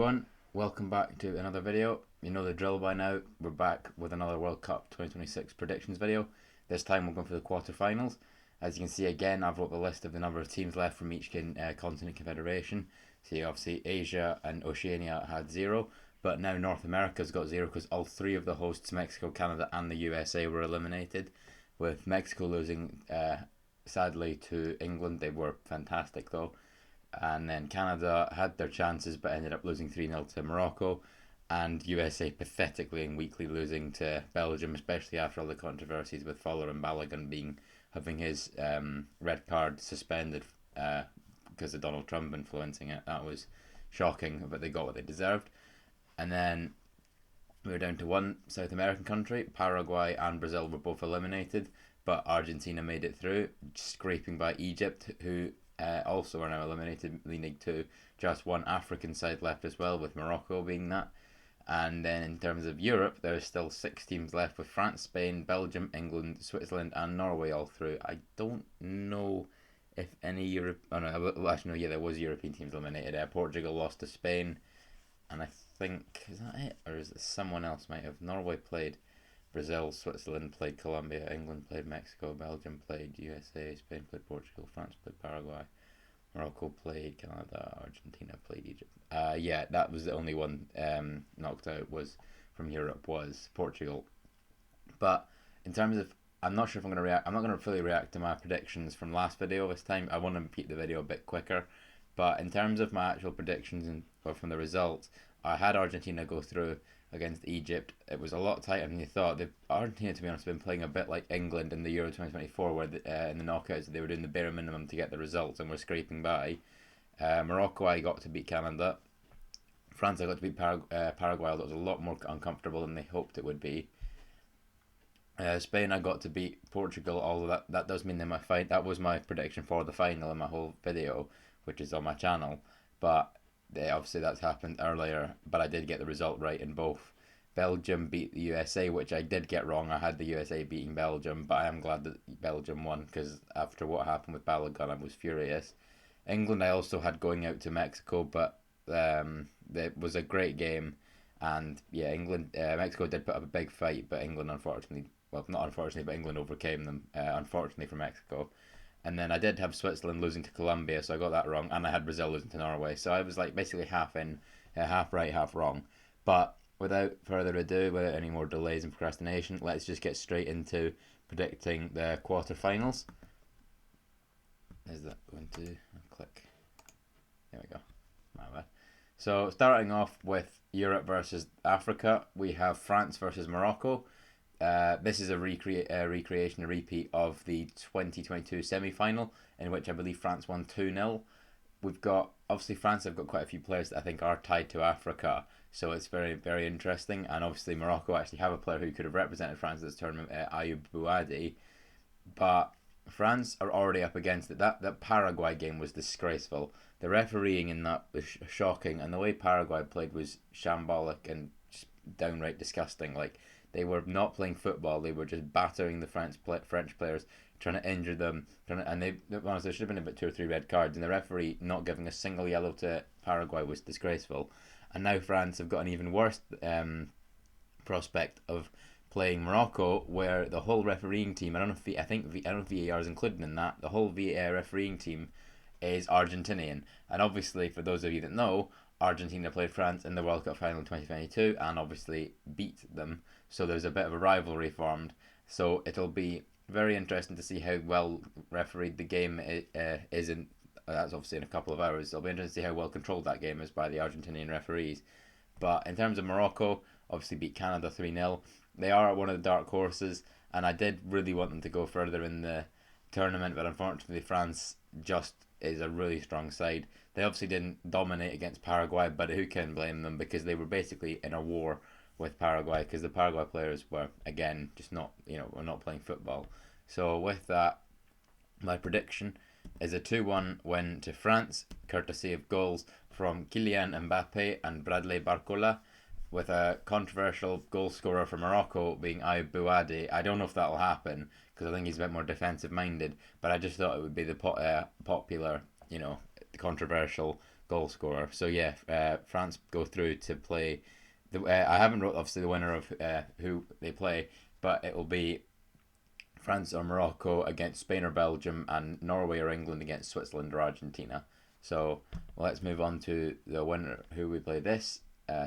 Everyone, welcome back to another video. You know the drill by now. We're back with another World Cup 2026 predictions video. This time we're going for the quarterfinals. As you can see again, I've wrote the list of the number of teams left from each continent confederation. See, obviously Asia and Oceania had 0, but now North America's got 0 because all three of the hosts, Mexico, Canada and the USA, were eliminated. With Mexico losing sadly to England. They were fantastic though. And then Canada had their chances but ended up losing 3-0 to Morocco, and USA pathetically and weakly losing to Belgium, especially after all the controversies with Fowler and Balogun having his red card suspended because of Donald Trump influencing it. That was shocking, but they got what they deserved. And then we were down to one South American country. Paraguay and Brazil were both eliminated, but Argentina made it through, scraping by Egypt, who also are now eliminated, leading to just one African side left as well, with Morocco being that. And then in terms of Europe, there's still 6 teams left, with France, Spain, Belgium, England, Switzerland and Norway all through. I don't know if any Europe... Oh no, well, actually no, yeah, there was European teams eliminated. Portugal lost to Spain, and I think... Is that it? Or is it someone else might have? Norway played Brazil, Switzerland played Colombia, England played Mexico, Belgium played USA, Spain played Portugal, France played Paraguay, Morocco played Canada, Argentina played Egypt. Yeah, that was the only one knocked out was from Europe, was Portugal. But in terms of, I'm not sure if I'm going to react. I'm not going to fully react to my predictions from last video this time. I want to keep the video a bit quicker. But in terms of my actual predictions and from the results, I had Argentina go through against Egypt. It was a lot tighter than you thought. Argentina, to be honest, have been playing a bit like England in the Euro 2024, where in the knockouts they were doing the bare minimum to get the results and were scraping by. Morocco, I got to beat Canada. France, I got to beat Paraguay, although it was a lot more uncomfortable than they hoped it would be. Spain, I got to beat Portugal, although that does mean that was my prediction for the final in my whole video, which is on my channel. But obviously that's happened earlier, but I did get the result right in both. Belgium beat the USA, which I did get wrong. I had the USA beating Belgium, but I am glad that Belgium won, because after what happened with Balogun, I was furious. England, I also had going out to Mexico, but it was a great game. And yeah, Mexico did put up a big fight, but England unfortunately, well, not unfortunately, but England overcame them, unfortunately for Mexico. And then I did have Switzerland losing to Colombia, so I got that wrong. And I had Brazil losing to Norway. So I was like basically half in, half right, half wrong. But without further ado, without any more delays and procrastination, let's just get straight into predicting the quarterfinals. Is that going to click? There we go. My bad. So starting off with Europe versus Africa, we have France versus Morocco. This is a recreation, a repeat of the 2022 semi-final, in which I believe France won 2-0. We've got, obviously France have got quite a few players that I think are tied to Africa, so it's very, very interesting. And obviously Morocco actually have a player who could have represented France at this tournament, Ayoub Bouadi. But France are already up against it. That Paraguay game was disgraceful. The refereeing in that was shocking, and the way Paraguay played was shambolic and just downright disgusting. Like, they were not playing football. They were just battering the French players, trying to injure them. Honestly, there should have been about 2 or 3 red cards, and the referee not giving a single yellow to Paraguay was disgraceful. And now France have got an even worse prospect of playing Morocco, where the whole refereeing team, I don't know if VAR is included in that. The whole VAR refereeing team is Argentinian, and obviously for those of you that know, Argentina played France in the World Cup final in 2022 and obviously beat them. So there's a bit of a rivalry formed. So it'll be very interesting to see how well refereed the game is in. That's obviously in a couple of hours. It'll be interesting to see how well controlled that game is by the Argentinian referees. But in terms of Morocco, obviously beat Canada 3-0. They are one of the dark horses, and I did really want them to go further in the tournament, but unfortunately France just is a really strong side. They obviously didn't dominate against Paraguay, but who can blame them, because they were basically in a war with Paraguay, because the Paraguay players were, again, just not, were not playing football. So with that, my prediction is a 2-1 win to France, courtesy of goals from Kylian Mbappe and Bradley Barcola, with a controversial goal scorer for Morocco being Ayoub Bouadi. I don't know if that'll happen, because I think he's a bit more defensive minded, but I just thought it would be the popular, controversial goal scorer. So yeah, France go through to play. I haven't wrote obviously the winner of who they play, but it will be France or Morocco against Spain or Belgium, and Norway or England against Switzerland or Argentina. So let's move on to the winner. Who we play this?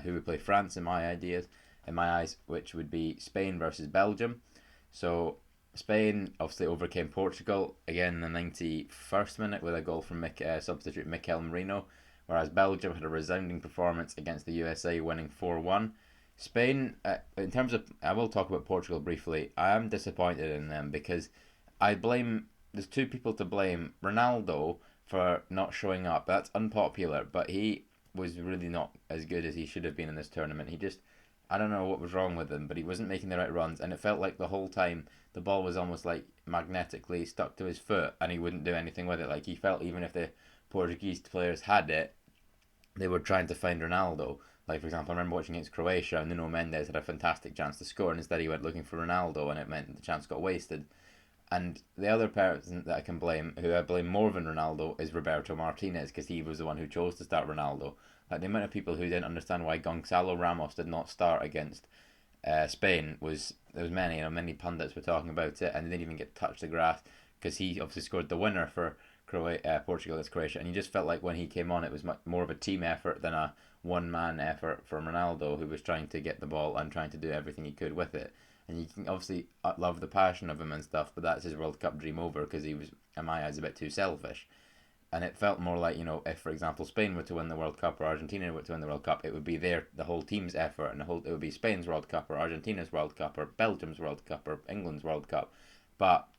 Who we play France in my ideas, in my eyes, which would be Spain versus Belgium. So Spain obviously overcame Portugal again in the 91st minute with a goal from substitute Mikel Merino, whereas Belgium had a resounding performance against the USA, winning 4-1. Spain, in terms of, I will talk about Portugal briefly. I am disappointed in them because there's two people to blame. Ronaldo for not showing up. That's unpopular, but he was really not as good as he should have been in this tournament. I don't know what was wrong with him, but he wasn't making the right runs, and it felt like the whole time the ball was almost like magnetically stuck to his foot, and he wouldn't do anything with it. Like he felt even if the Portuguese players had it, they were trying to find Ronaldo. Like, for example, I remember watching against Croatia, and Nuno Mendes had a fantastic chance to score, and instead he went looking for Ronaldo, and it meant the chance got wasted. And the other person that I can blame, who I blame more than Ronaldo, is Roberto Martinez, because he was the one who chose to start Ronaldo. Like, the amount of people who didn't understand why Gonzalo Ramos did not start against Spain there was many, many pundits were talking about it, and they didn't even get to touch the grass, because he obviously scored the winner for Portugal against Croatia, and you just felt like when he came on, it was much more of a team effort than a one-man effort from Ronaldo, who was trying to get the ball and trying to do everything he could with it. And you can obviously love the passion of him and stuff, but that's his World Cup dream over because he was, in my eyes, a bit too selfish. And it felt more like, if, for example, Spain were to win the World Cup or Argentina were to win the World Cup, it would be the whole team's effort, and it would be Spain's World Cup or Argentina's World Cup or Belgium's World Cup or England's World Cup. But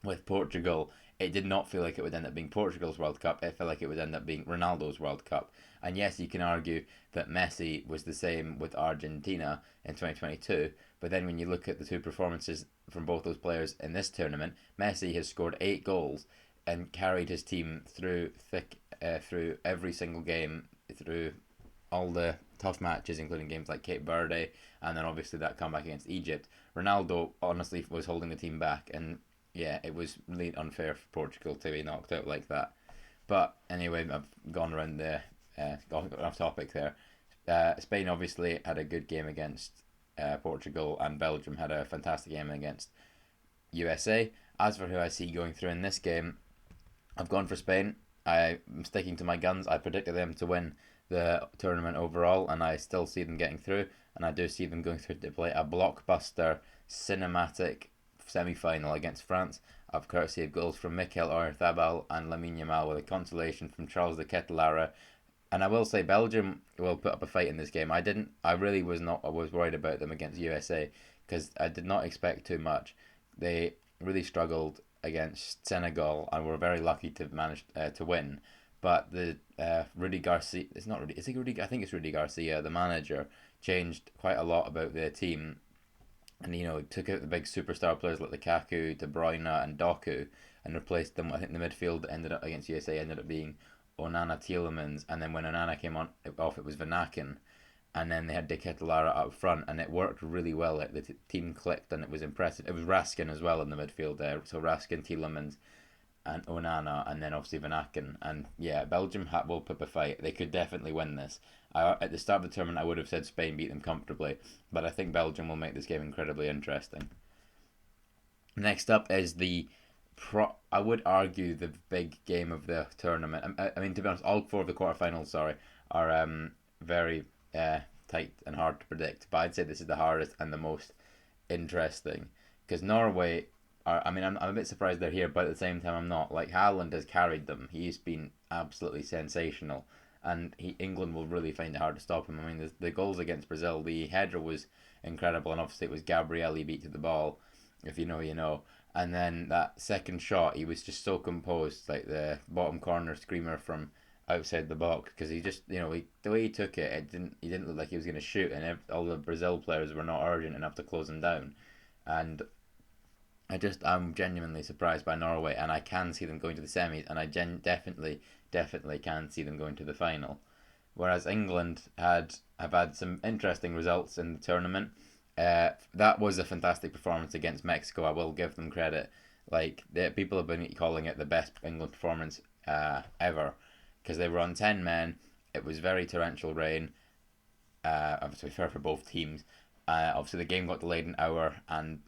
with Portugal, it did not feel like it would end up being Portugal's World Cup. It felt like it would end up being Ronaldo's World Cup. And yes, you can argue that Messi was the same with Argentina in 2022, but then when you look at the two performances from both those players in this tournament, Messi has scored 8 goals and carried his team through every single game, through all the tough matches, including games like Cape Verde, and then obviously that comeback against Egypt. Ronaldo honestly was holding the team back, and yeah, it was really unfair for Portugal to be knocked out like that. But anyway, I've gone around gone off topic there. Spain obviously had a good game against Portugal, and Belgium had a fantastic game against USA. As for who I see going through in this game, I've gone for Spain. I'm sticking to my guns. I predicted them to win the tournament overall, and I still see them getting through. And I do see them going through to play a blockbuster, cinematic semi-final against France, of courtesy of goals from Mikel Oyarzabal and Lamine Yamal, with a consolation from Charles de Ketelaere. And I will say Belgium will put up a fight in this game. I really was not. I was worried about them against USA because I did not expect too much. They really struggled against Senegal and were very lucky to manage to win. But the Rudy Garcia, it's not Rudy. Is it Rudy? I think it's Rudy Garcia, the manager, changed quite a lot about their team, and took out the big superstar players like Lukaku, De Bruyne, and Doku, and replaced them. I think the midfield ended up against USA ended up being Onana, Tielemans, and then when Onana came off, it was Vanaken, and then they had De Ketelaere up front, and it worked really well. The team clicked, and it was impressive. It was Raskin as well in the midfield there, so Raskin, Tielemans, and Onana, and then obviously Vanaken. And yeah, Belgium will put up a fight. They could definitely win this. At the start of the tournament, I would have said Spain beat them comfortably, but I think Belgium will make this game incredibly interesting. Next up is I would argue the big game of the tournament. I mean, to be honest, all 4 of the quarterfinals, are very tight and hard to predict. But I'd say this is the hardest and the most interesting because Norway I'm a bit surprised they're here, but at the same time, I'm not. Like, Haaland has carried them. He's been absolutely sensational. And England will really find it hard to stop him. I mean, the goals against Brazil, the header was incredible, and obviously it was Gabriel he beat to the ball. If you know, you know. And then that second shot, he was just so composed, like the bottom corner screamer from outside the box, because he just, the way he took it, he didn't look like he was going to shoot, and all the Brazil players were not urgent enough to close him down. And I'm genuinely surprised by Norway, and I can see them going to the semis, and I definitely can see them going to the final. Whereas England have had some interesting results in the tournament. That was a fantastic performance against Mexico. I will give them credit. Like, people have been calling it the best England performance ever. because they were on 10 men. It was very torrential rain. Obviously fair for both teams. Obviously the game got delayed an hour, and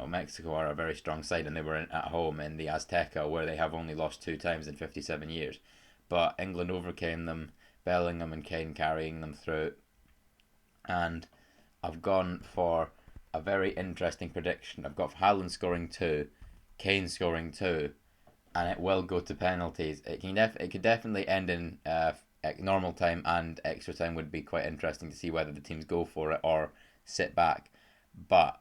Mexico are a very strong side, and they were at home in the Azteca, where they have only lost 2 times in 57 years. But England overcame them, Bellingham and Kane carrying them through. And I've gone for a very interesting prediction. I've got Haaland scoring two, Kane scoring two, and it will go to penalties. It could definitely end in normal time, and extra time would be quite interesting to see whether the teams go for it or sit back. But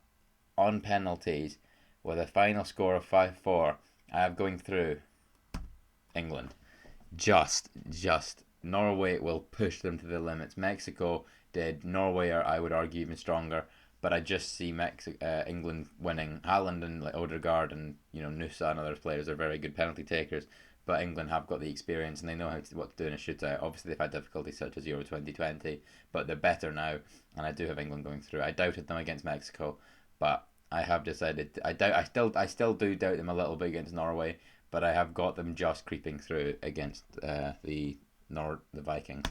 on penalties, with a final score of 5-4, I have going through England. Just. Norway will push them to the limits. Mexico did. Norway are, I would argue, even stronger. But I just see England winning. Haaland and Odegaard and Nusa and other players are very good penalty takers. But England have got the experience, and they know what to do in a shootout. Obviously, they've had difficulties such as Euro 2020, but they're better now, and I do have England going through. I doubted them against Mexico, but I have decided I still do doubt them a little bit against Norway, but I have got them just creeping through against the Vikings.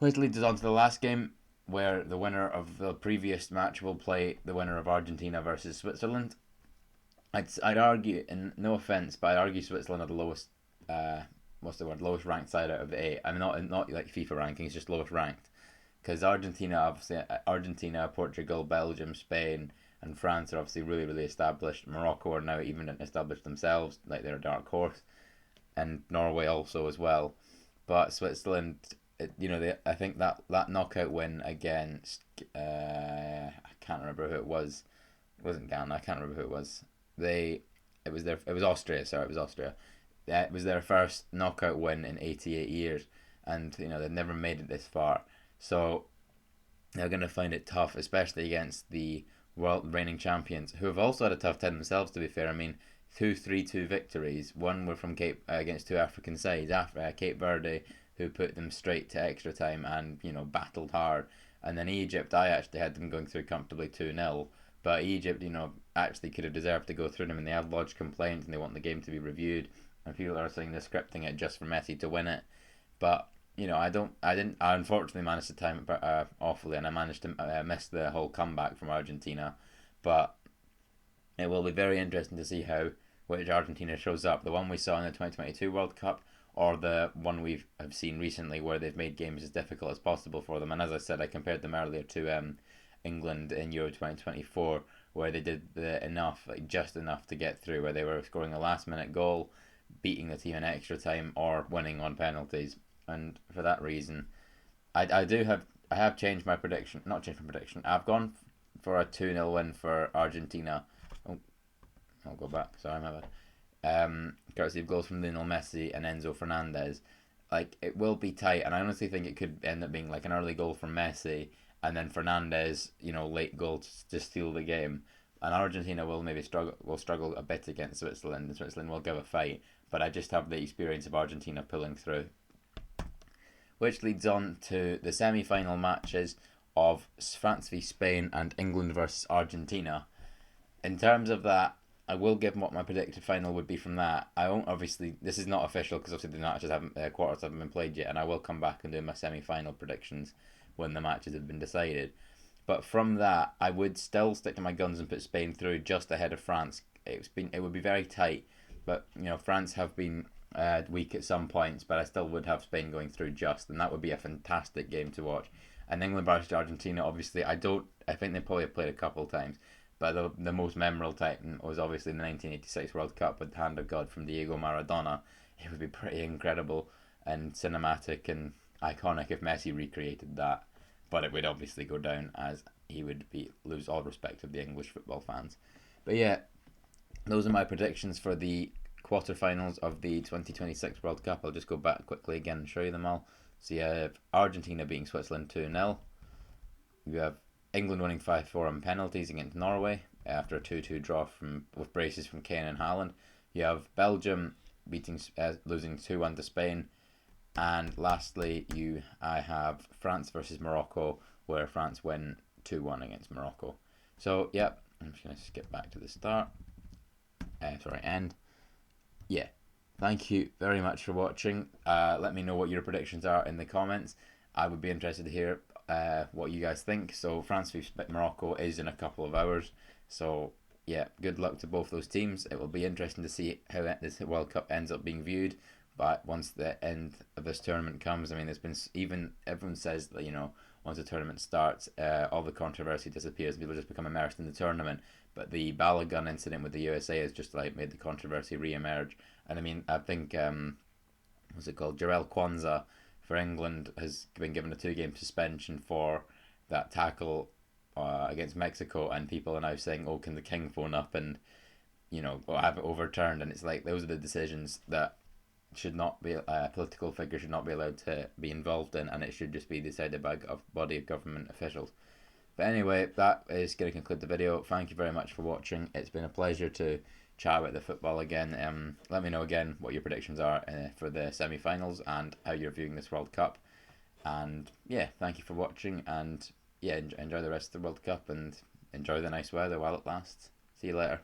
Which leads us on to the last game, where the winner of the previous match will play the winner of Argentina versus Switzerland. I'd argue, and no offense, but I'd argue Switzerland are the lowest, lowest ranked side out of the eight. I'm not like FIFA rankings, just lowest ranked, because Argentina, Portugal, Belgium, Spain, and France are obviously really, really established. Morocco are now even established themselves, like they're a dark horse, and Norway also as well. But Switzerland, I think that knockout win against I can't remember who it was. It wasn't Ghana. I can't remember who it was. It was Austria. Sorry, it was Austria. It was their first knockout win in 88 years, and they've never made it this far. So they're going to find it tough, especially against the world reigning champions, who have also had a tough time themselves. To be fair, I mean, 2-3-2 victories. One were from against two African sides, Cape Verde, who put them straight to extra time and battled hard, and then Egypt. I actually had them going through comfortably 2-0. But Egypt, actually could have deserved to go through them, and they have lodged complaints, and they want the game to be reviewed. And people are saying they're scripting it just for Messi to win it. But I unfortunately managed to time it awfully, and I managed to miss the whole comeback from Argentina. But it will be very interesting to see which Argentina shows up. The one we saw in the 2022 World Cup, or the one we have seen recently, where they've made games as difficult as possible for them. And as I said, I compared them earlier to England in Euro 2024, where they did just enough to get through, where they were scoring a last minute goal, beating the team in extra time, or winning on penalties. And for that reason, I have changed my prediction. Not changed my prediction. I've gone for a 2-0 win for Argentina. Oh, I'll go back. Sorry, my bad. Courtesy of goals from Lionel Messi and Enzo Fernandez. It will be tight, and I honestly think it could end up being like an early goal from Messi, and then Fernandez, late goal to steal the game. And Argentina will struggle a bit against Switzerland, and Switzerland will give a fight. But I just have the experience of Argentina pulling through. Which leads on to the semi-final matches of France v Spain and England versus Argentina. In terms of that, I will give what my predicted final would be from that. I won't obviously. This is not official because obviously the matches quarters haven't been played yet, and I will come back and do my semi-final predictions when the matches have been decided. But from that, I would still stick to my guns and put Spain through just ahead of France. It would be very tight, but France have been weak at some points, but I still would have Spain going through just, and that would be a fantastic game to watch. And England versus Argentina, obviously, I think they probably have played a couple of times, but the most memorable time was obviously the 1986 World Cup with the hand of God from Diego Maradona. It would be pretty incredible and cinematic and iconic if Messi recreated that, but it would obviously go down as he would lose all respect of the English football fans. But yeah, those are my predictions for the quarterfinals of the 2026 World Cup. I'll just go back quickly again and show you them all. So you have Argentina beating Switzerland 2-0. You have England winning 5-4 on penalties against Norway after a 2-2 draw with braces from Kane and Haaland. You have Belgium losing 2-1 to Spain. And lastly, I have France versus Morocco, where France win 2-1 against Morocco. So, yep, I'm just going to skip back to the start. End. Yeah. Thank you very much for watching. Let me know what your predictions are in the comments. I would be interested to hear what you guys think. So France v Morocco is in a couple of hours. So yeah, good luck to both those teams. It will be interesting to see how this World Cup ends up being viewed. But once the end of this tournament comes, I mean, there's been even everyone says that once the tournament starts, all the controversy disappears. People just become immersed in the tournament. But the ballot gun incident with the USA has just like made the controversy re-emerge. And I mean, I think what's it called? Jarell Kwanzaa for England has been given a 2 game suspension for that tackle against Mexico, and people are now saying, "Oh, can the king phone up and have it overturned?" And it's like those are the decisions that should not be a political figure should not be allowed to be involved in, and it should just be decided by a body of government officials. But anyway, that is going to conclude the video. Thank you very much for watching. It's been a pleasure to chat about the football again. Let me know again what your predictions are for the semi-finals and how you're viewing this World Cup. And yeah, thank you for watching. And yeah, enjoy the rest of the World Cup and enjoy the nice weather while it lasts. See you later.